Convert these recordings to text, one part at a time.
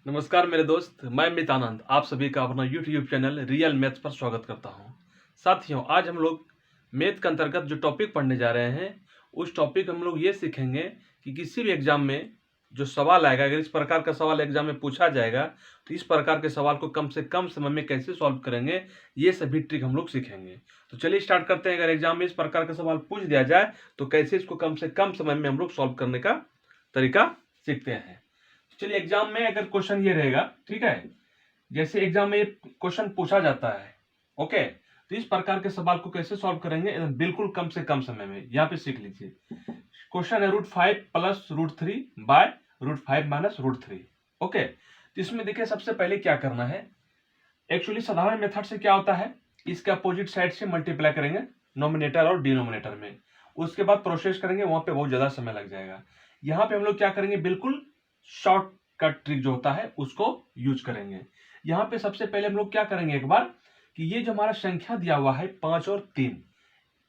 नमस्कार मेरे दोस्त, मैं अमित आनंद आप सभी का अपना यूट्यूब चैनल रियल मैथ्स पर स्वागत करता हूं। साथियों, आज हम लोग मैथ के अंतर्गत जो टॉपिक पढ़ने जा रहे हैं, उस टॉपिक हम लोग ये सीखेंगे कि किसी भी एग्जाम में जो सवाल आएगा, अगर इस प्रकार का सवाल एग्जाम में पूछा जाएगा तो इस प्रकार के सवाल को कम से कम समय में कैसे सॉल्व करेंगे, ये सभी ट्रिक हम लोग सीखेंगे। तो चलिए स्टार्ट करते हैं। अगर एग्जाम में इस प्रकार का सवाल पूछ दिया जाए तो कैसे इसको कम से कम समय में हम लोग सॉल्व करने का तरीका सीखते हैं। चलिए, एग्जाम में अगर क्वेश्चन ये रहेगा, ठीक है, जैसे एग्जाम में ये क्वेश्चन पूछा जाता है, ओके, तो इस प्रकार के सवाल को कैसे सॉल्व करेंगे बिल्कुल कम से कम समय में, यहाँ पे सीख लीजिए। क्वेश्चन है √5 + √3 बाय √5 - √3। ओके, तो इसमें देखिए सबसे पहले क्या करना है। एक्चुअली साधारण मेथड से क्या होता है, इसके अपोजिट साइड से मल्टीप्लाई करेंगे नोमिनेटर और डिनोमिनेटर में, उसके बाद प्रोसेस करेंगे, वहां पे बहुत ज्यादा समय लग जाएगा। यहाँ पे हम लोग क्या करेंगे, बिल्कुल शॉर्टकट ट्रिक जो होता है उसको यूज करेंगे। यहाँ पे सबसे पहले हम लोग क्या करेंगे एक बार, कि ये जो हमारा संख्या दिया हुआ है 5 और 3,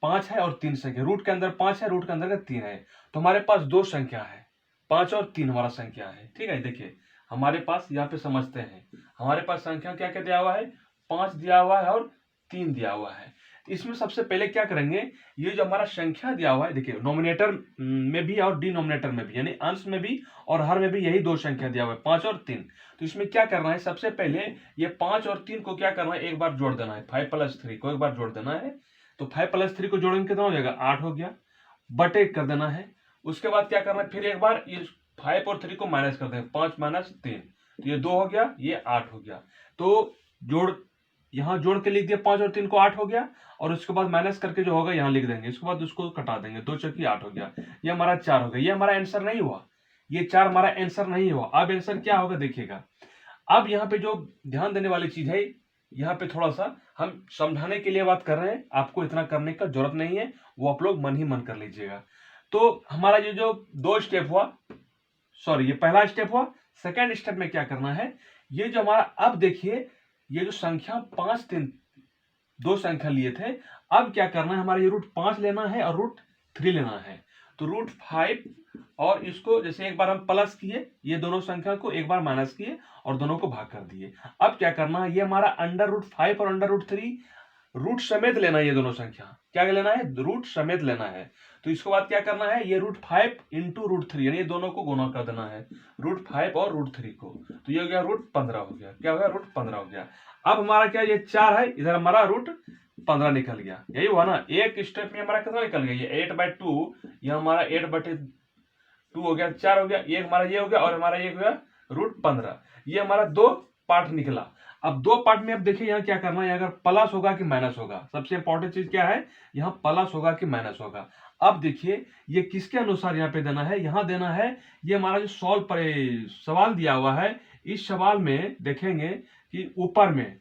5 है और 3 संख्या, रूट के अंदर 5 है, रूट के अंदर 3 है, तो हमारे पास दो संख्या है, 5 और 3 हमारा संख्या है। ठीक है, देखिए हमारे पास यहाँ पे समझते हैं, हमारे पास संख्या क्या क्या दिया हुआ है, 5 दिया हुआ है और 3 दिया हुआ है। इसमें सबसे पहले क्या करेंगे, ये जो हमारा संख्या दिया हुआ है, देखिए नोमिनेटर में भी और डिनोमिनेटर में भी, यानी अंश में भी और हर में भी यही दो संख्या दिया हुआ है, 5 और 3। तो इसमें क्या करना है, सबसे पहले ये 5 और 3 को क्या करना है, एक बार जोड़ देना है, 5 + 3 को एक बार जोड़ देना है। तो 5 + 3 को जोड़ेंगे कितना हो जाएगा, 8 हो गया, बटे कर देना है। उसके बाद क्या करना है, फिर एक बार ये 5 और 3 को माइनस कर देंगे, 5 - 3, तो ये 2 हो गया, ये 8 हो गया। तो जोड़, यहाँ जोड़ के लिख दिया 5 और 3 को, 8 हो गया, और उसके बाद माइनस करके जो होगा यहाँ लिख देंगे, इसके बाद उसको कटा देंगे, 2 चौकी 8 हो गया, ये हमारा 4 हो गया। ये हमारा आंसर नहीं हुआ, ये 4 हमारा आंसर नहीं हुआ। अब आंसर क्या होगा देखिएगा। अब यहाँ पे जो ध्यान देने वाली चीज है, यहाँ पे थोड़ा सा हम समझाने के लिए बात कर रहे हैं, आपको इतना करने का जरूरत नहीं है, वो आप लोग मन ही मन कर लीजिएगा। तो हमारा ये जो दो स्टेप हुआ, सॉरी ये पहला स्टेप हुआ। सेकेंड स्टेप में क्या करना है, ये जो हमारा, अब देखिए ये जो संख्या 5 3 दो संख्या लिए थे, अब क्या करना है, हमारा ये √5 लेना है और √3 लेना है। तो √5 और इसको जैसे एक बार हम प्लस किए, ये दोनों संख्या को एक बार माइनस किए और दोनों को भाग कर दिए। अब क्या करना है, ये हमारा √5 और √3 रूट समेत लेना है, ये दोनों संख्या क्या लेना है, रूट समेत लेना है। तो इसके बाद क्या करना है, ये √5 × √3, यानी ये दोनों को गुणा कर देना है, √5 और √3 को, तो ये हो गया √15 हो गया। क्या हो गया, √15 हो गया। अब हमारा क्या, ये 4 है, इधर हमारा √15 निकल गया, यही हुआ ना। एक स्टेप में हमारा कितना निकल गया, ये 8/2, ये हमारा 8/2 हो गया, 4 हो गया, ये हमारा ये हो गया, और हमारा ये हो गया √15। ये हमारा दो पार्ट निकला। अब दो पार्ट में अब देखिए यहाँ क्या करना है, अगर प्लस होगा कि माइनस होगा, सबसे इंपॉर्टेंट चीज क्या है, यहाँ प्लस होगा कि माइनस होगा। अब देखिए ये किसके अनुसार यहाँ पे देना है, यहाँ देना है, ये हमारा जो सॉल्व पर सवाल दिया हुआ है, इस सवाल में देखेंगे कि ऊपर में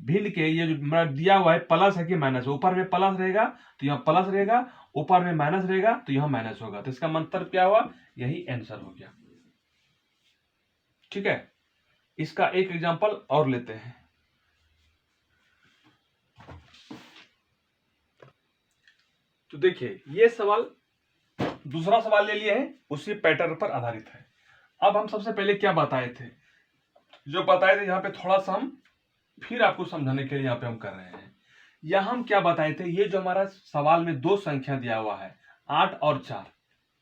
भिन्न के ये जो हमारा दिया हुआ है प्लस है कि माइनस, ऊपर में प्लस रहेगा तो यहाँ प्लस रहेगा, ऊपर में माइनस रहेगा तो यहाँ माइनस होगा। तो इसका मतलब क्या हुआ, यही आंसर हो गया। ठीक है, इसका एक एग्जांपल और लेते हैं। तो देखिए ये सवाल, दूसरा सवाल ले लिए हैं, उसी पैटर्न पर आधारित है। अब हम सबसे पहले क्या बताए थे, जो बताए थे यहाँ पे थोड़ा सा हम फिर आपको समझाने के लिए यहाँ पे हम कर रहे हैं। यहाँ हम क्या बताए थे, ये जो हमारा सवाल में दो संख्या दिया हुआ है, 8 और 4,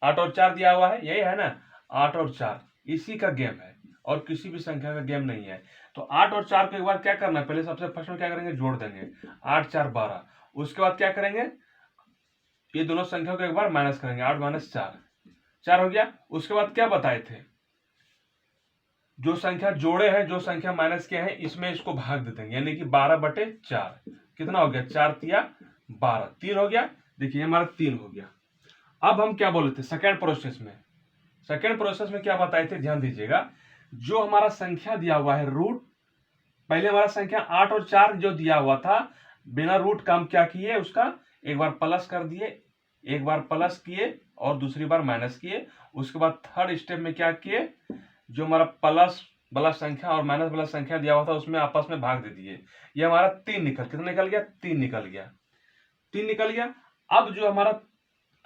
8 और 4 दिया हुआ है, यही है ना, 8 और 4 इसी का गेम है, और किसी भी संख्या का गेम नहीं है। तो 8 और 4 को एक बार क्या करना है, पहले सबसे फर्स्ट में क्या करेंगे, जोड़ देंगे, 8 4 12। उसके बाद क्या करेंगे, ये दोनों संख्या को एक बार माइनस करेंगे, 8 - 4, 4 हो गया। उसके बाद क्या बताए थे, जो संख्या जोड़े हैं, जो संख्या माइनस किया है, इसमें इसको भाग देते हैं, यानी कि 12/4 कितना हो गया, 4 तिया 12, 3 हो गया। देखिए हमारा 3 हो गया। अब हम क्या बोले थे सेकेंड प्रोसेस में, सेकेंड प्रोसेस में क्या बताए थे, ध्यान दीजिएगा। जो हमारा संख्या दिया हुआ है रूट, पहले हमारा संख्या 8 और 4 जो दिया हुआ था, बिना रूट काम क्या किए, उसका एक बार प्लस कर दिए, एक बार प्लस किए और दूसरी बार माइनस किए। उसके बाद थर्ड स्टेप में क्या किए, जो हमारा प्लस वाला संख्या और माइनस वाला संख्या दिया हुआ था उसमें आपस में भाग दे दिए। ये हमारा 3 कितना निकल गया, 3 निकल गया, 3 निकल गया। अब जो हमारा,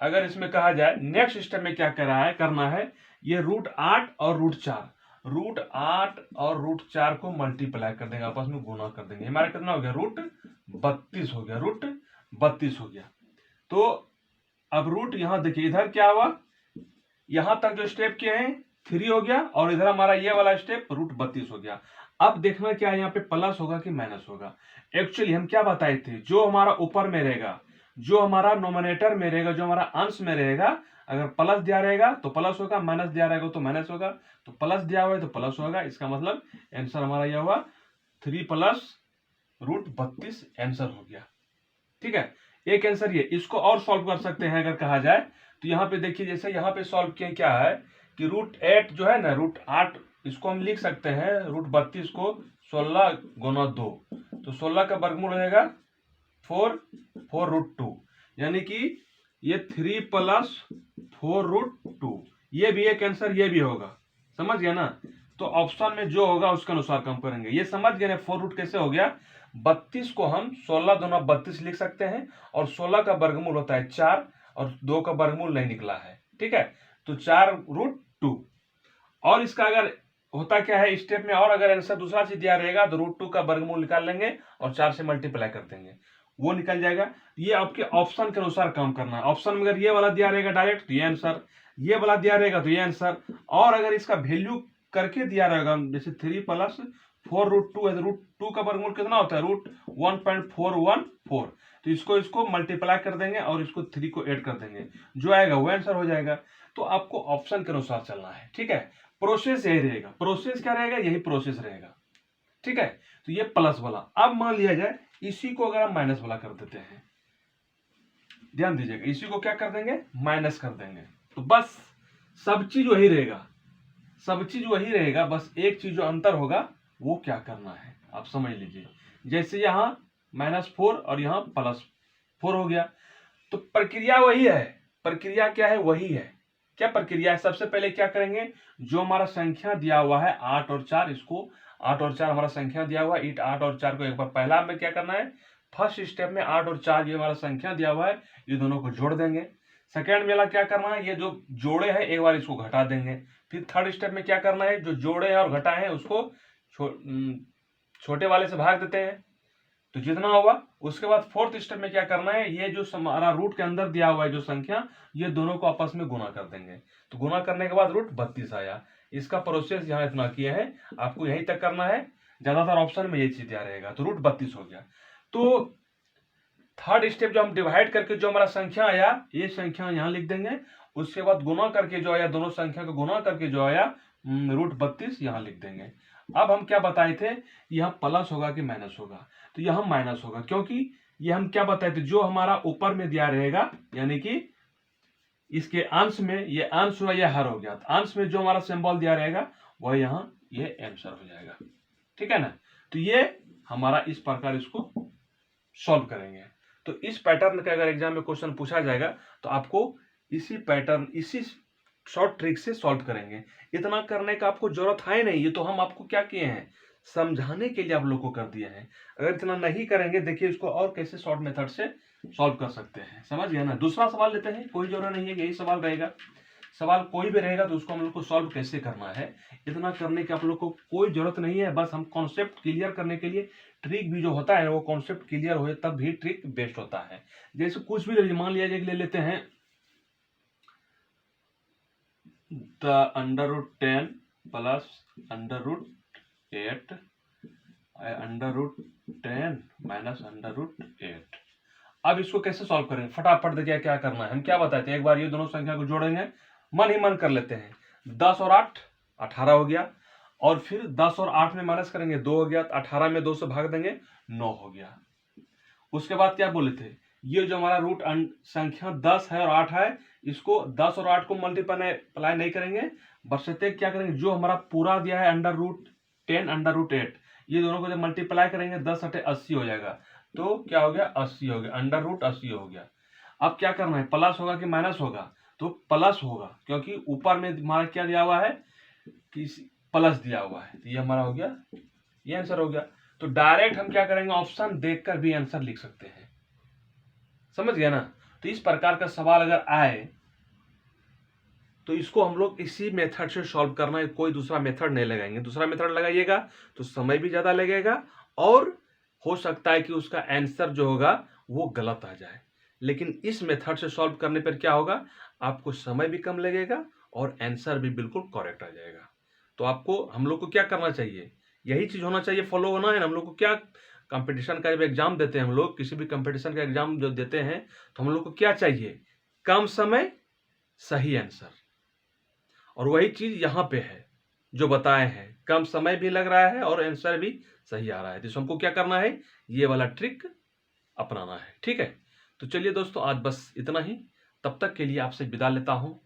अगर इसमें कहा जाए नेक्स्ट स्टेप में क्या कर रहा है, करना है, ये √8 और √4 √8 और √4 को मल्टीप्लाई कर देंगे, आपस में गुना कर देंगे। हमारा कितना हो गया? √32 हो गया, √32 हो गया। तो अब रूट यहां देखिए, इधर क्या हुआ, यहां तक जो स्टेप किए हैं 3 हो गया, और इधर हमारा ये वाला स्टेप √32 हो गया। अब देखना क्या है, यहाँ पे प्लस होगा कि माइनस होगा। एक्चुअली हम क्या बताए थे, जो हमारा ऊपर में रहेगा, जो हमारा नोमिनेटर में रहेगा, जो हमारा अंश में रहेगा, अगर प्लस दिया रहेगा तो प्लस होगा, माइनस दिया रहेगा तो माइनस होगा। तो प्लस दिया हुआ है तो प्लस होगा, इसका मतलब आंसर हमारा यह हुआ 3 + √32 आंसर हो गया। ठीक है, एक आंसर ये। इसको और सॉल्व कर सकते हैं अगर कहा जाए तो यहाँ पे देखिए, जैसे यहाँ पे सॉल्व किया क्या है कि √8 जो है ना, √8 इसको हम लिख सकते हैं, √32 को 16 × 2, तो 16 का वर्गमूल रहेगा 4√2, यानी कि ये 3 + 4√2, ये भी एक आंसर, ये भी होगा। समझ गया ना? तो ऑप्शन में जो होगा उसके अनुसार काम करेंगे। ये समझ गए ना 4 कैसे हो गया? 32 को हम 16 दूना 32 लिख सकते हैं, और 16 का वर्गमूल होता है 4, और 2 का वर्गमूल नहीं निकला है। ठीक है, तो 4√2। और इसका अगर होता क्या है स्टेप में, और अगर आंसर दूसरा चीज दिया रहेगा तो √2 का वर्गमूल निकाल लेंगे और 4 से मल्टीप्लाई कर देंगे, वो निकल जाएगा। ये आपके ऑप्शन के अनुसार काम करना है। ऑप्शन में अगर ये वाला दिया रहेगा डायरेक्ट तो ये आंसर, ये वाला दिया रहेगा तो ये आंसर, और अगर इसका वैल्यू करके दिया रहेगा, जैसे 3 + 4√2 है, तो √2 का वर्गमूल कितना होता है? √1.414, तो इसको मल्टीप्लाई कर देंगे और इसको 3 को ऐड कर देंगे, जो आएगा वो आंसर हो जाएगा। तो आपको ऑप्शन के अनुसार चलना है। ठीक है, प्रोसेस यही रहेगा। प्रोसेस क्या रहेगा? यही प्रोसेस रहेगा। ठीक है, तो ये प्लस वाला। अब मान लिया जाए इसी को अगर हम माइनस वाला कर देते हैं, ध्यान दीजिएगा, इसी को क्या कर देंगे? माइनस कर देंगे, तो बस सब चीज वही रहेगा, सब चीज वही रहेगा, बस एक चीज जो अंतर होगा वो क्या करना है आप समझ लीजिए। जैसे यहां -4 और यहां +4 हो गया, तो प्रक्रिया वही है। प्रक्रिया क्या है? वही है। क्या प्रक्रिया है? सबसे पहले क्या करेंगे, जो हमारा संख्या दिया हुआ है 8 और 4, इसको 8 और 4 हमारा संख्या दिया हुआ है, 8 और 4 को एक बार पहला में क्या करना है, फर्स्ट स्टेप में 8 और 4 ये हमारा संख्या दिया हुआ है, ये दोनों को जोड़ देंगे। सेकेंड वाला क्या करना है, ये जो जोड़े हैं एक बार इसको घटा देंगे। फिर थर्ड स्टेप में क्या करना है, जो जोड़े हैं और घटाए हैं उसको छोटे वाले से भाग देते हैं, तो जितना होगा। उसके बाद फोर्थ स्टेप में क्या करना है, ये जो हमारा रूट के अंदर दिया हुआ है जो संख्या, ये दोनों को आपस में गुना कर देंगे। तो गुना करने के बाद √32 आया। इसका प्रोसेस यहाँ इतना किया है, आपको यहीं तक करना है। ज्यादातर ऑप्शन में ये चीज दिया रहेगा, तो √32 हो गया। तो थर्ड स्टेप जो हम डिवाइड करके जो हमारा संख्या आया, ये संख्या यहाँ लिख देंगे। उसके बाद गुना करके जो आया, दोनों संख्या को गुना करके जो आया √32 यहाँ लिख देंगे। अब हम क्या बताए थे, यहाँ प्लस होगा कि माइनस होगा, तो यहाँ माइनस होगा, क्योंकि ये हम क्या बताए थे, जो हमारा ऊपर में दिया रहेगा, यानी कि इसके अंश में, ये अंश हुआ, ये हर हो गया, तो अंश में जो हमारा सिंबल दिया रहेगा वह यहाँ ये आंसर हो जाएगा। ठीक है ना? तो ये हमारा इस प्रकार इसको सॉल्व करेंगे। तो इस पैटर्न का अगर एग्जाम में क्वेश्चन पूछा जाएगा तो आपको इसी पैटर्न, इसी शॉर्ट ट्रिक से सॉल्व करेंगे। इतना करने का आपको जरूरत है नहीं, ये तो हम आपको क्या किए हैं, समझाने के लिए आप लोग को कर दिया है। अगर इतना नहीं करेंगे, देखिए इसको और कैसे शॉर्ट मेथड से सॉल्व कर सकते हैं। समझ गया ना? दूसरा सवाल लेते हैं, कोई जरूरत नहीं है, यही सवाल रहेगा। सवाल कोई भी रहेगा तो उसको हम लोग को सॉल्व कैसे करना है, इतना करने की आप लोग को कोई जरूरत नहीं है। बस हम कॉन्सेप्ट क्लियर करने के लिए, ट्रिक भी जो होता है वो कॉन्सेप्ट क्लियर हो तब भी ट्रिक बेस्ट होता है। जैसे कुछ भी मान लिया जाए, ले लेते हैं √10 + √8 √10 - √8। अब इसको कैसे सॉल्व करेंगे, फटाफट देखिए क्या करना है। हम क्या बताते हैं, एक बार ये दोनों संख्या को जोड़ेंगे, मन ही मन कर लेते हैं। 10 और 8 18 हो गया, और फिर 10 और 8 में माइनस करेंगे 2 हो गया, तो 18 में 2 से भाग देंगे 9 हो गया। उसके बाद क्या बोले थे, ये जो हमारा रूट संख्या 10 है और 8 है, इसको 10 और 8 को मल्टीप्लाई नहीं करेंगे, बशर्ते क्या करेंगे, जो हमारा पूरा दिया है √10 √8, ये दोनों को जब मल्टीप्लाई करेंगे 10 × 8 80 हो जाएगा। तो क्या हो गया, 80 हो गया, √80 हो गया। अब क्या करना है, प्लस होगा कि माइनस होगा, तो प्लस होगा, क्योंकि ऊपर में हमारा क्या दिया हुआ है कि प्लस दिया हुआ है, तो ये हमारा हो गया, ये आंसर हो गया। तो डायरेक्ट हम क्या करेंगे, ऑप्शन देखकर भी आंसर लिख सकते हैं। समझ गया ना? तो इस प्रकार का सवाल अगर आए तो इसको हम लोग इसी मेथड से सॉल्व करना है, कोई दूसरा मेथड नहीं लगाएंगे। दूसरा मेथड लगाइएगा तो समय भी ज़्यादा लगेगा और हो सकता है कि उसका आंसर जो होगा वो गलत आ जाए। लेकिन इस मेथड से सॉल्व करने पर क्या होगा, आपको समय भी कम लगेगा और आंसर भी बिल्कुल करेक्ट आ जाएगा। तो आपको हम लोग को क्या करना चाहिए, यही चीज़ होना चाहिए, फॉलो होना है। हम लोग को क्या, कंपटीशन का जब एग्जाम देते हैं हम लोग, किसी भी कंपटीशन का एग्जाम जो देते हैं, तो हम लोग को क्या चाहिए, कम समय सही आंसर। और वही चीज यहाँ पे है जो बताए हैं, कम समय भी लग रहा है और आंसर भी सही आ रहा है। तो हमको क्या करना है, ये वाला ट्रिक अपनाना है। ठीक है, तो चलिए दोस्तों, आज बस इतना ही। तब तक के लिए आपसे विदा लेता हूँ।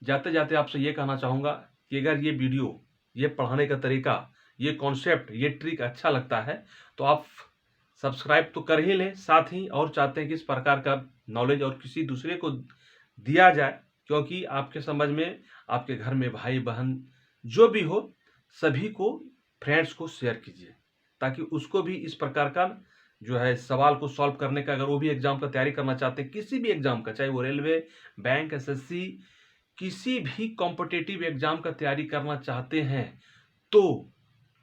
जाते जाते आपसे ये कहना चाहूँगा कि अगर ये वीडियो, ये पढ़ाने का तरीका, ये कॉन्सेप्ट, ये ट्रिक अच्छा लगता है तो आप सब्सक्राइब तो कर ही लें, साथ ही और चाहते हैं कि इस प्रकार का नॉलेज और किसी दूसरे को दिया जाए, क्योंकि आपके समझ में, आपके घर में भाई बहन जो भी हो, सभी को, फ्रेंड्स को शेयर कीजिए, ताकि उसको भी इस प्रकार का जो है सवाल को सॉल्व करने का, अगर वो भी एग्जाम का तैयारी करना चाहते हैं, किसी भी एग्जाम का, चाहे वो रेलवे, बैंक, एसएससी, किसी भी कॉम्पिटिटिव एग्जाम का तैयारी करना चाहते हैं, तो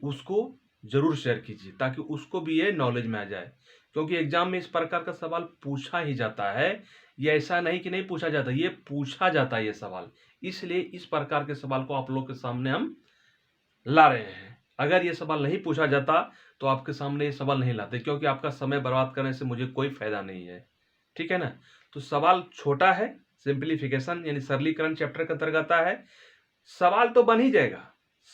उसको जरूर शेयर कीजिए, ताकि उसको भी ये नॉलेज में आ जाए। क्योंकि एग्जाम में इस प्रकार का सवाल पूछा ही जाता है, ये ऐसा नहीं कि नहीं पूछा जाता, ये पूछा जाता है ये सवाल। इसलिए इस प्रकार के सवाल को आप लोग के सामने हम ला रहे हैं। अगर ये सवाल नहीं पूछा जाता तो आपके सामने ये सवाल नहीं लाते, क्योंकि आपका समय बर्बाद करने से मुझे कोई फायदा नहीं है। ठीक है ना, तो सवाल छोटा है, सिंप्लीफिकेशन यानी सरलीकरण चैप्टर के अंतर्गत आता है। सवाल तो बन ही जाएगा।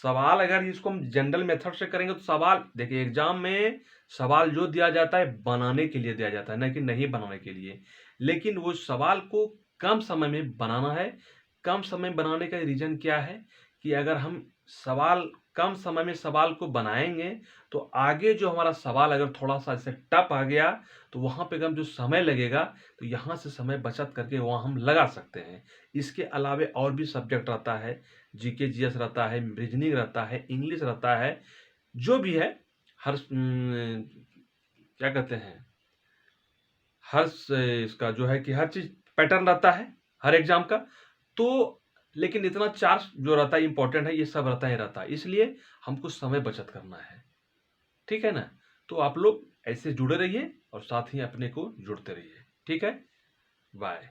सवाल अगर इसको हम जनरल मेथड से करेंगे तो सवाल, देखिए एग्जाम में सवाल जो दिया जाता है बनाने के लिए दिया जाता है, ना कि नहीं बनाने के लिए। लेकिन वो सवाल को कम समय में बनाना है। कम समय बनाने का रीजन क्या है कि अगर हम सवाल कम समय में सवाल को बनाएंगे तो आगे जो हमारा सवाल अगर थोड़ा सा ऐसे टफ आ गया तो वहां पे हम जो समय लगेगा तो यहाँ से समय बचत करके वहां हम लगा सकते हैं। इसके अलावे और भी सब्जेक्ट रहता है, जीके जीएस रहता है, रीजनिंग रहता है, इंग्लिश रहता है, जो भी है, हर क्या कहते हैं, हर इसका जो है कि हर चीज पैटर्न रहता है हर एग्जाम का। तो लेकिन इतना चार जो रहता है इंपॉर्टेंट है, ये सब रहता ही रहता है, इसलिए हमको समय बचत करना है। ठीक है ना, तो आप लोग ऐसे जुड़े रहिए और साथ ही अपने को जुड़ते रहिए। ठीक है, बाय।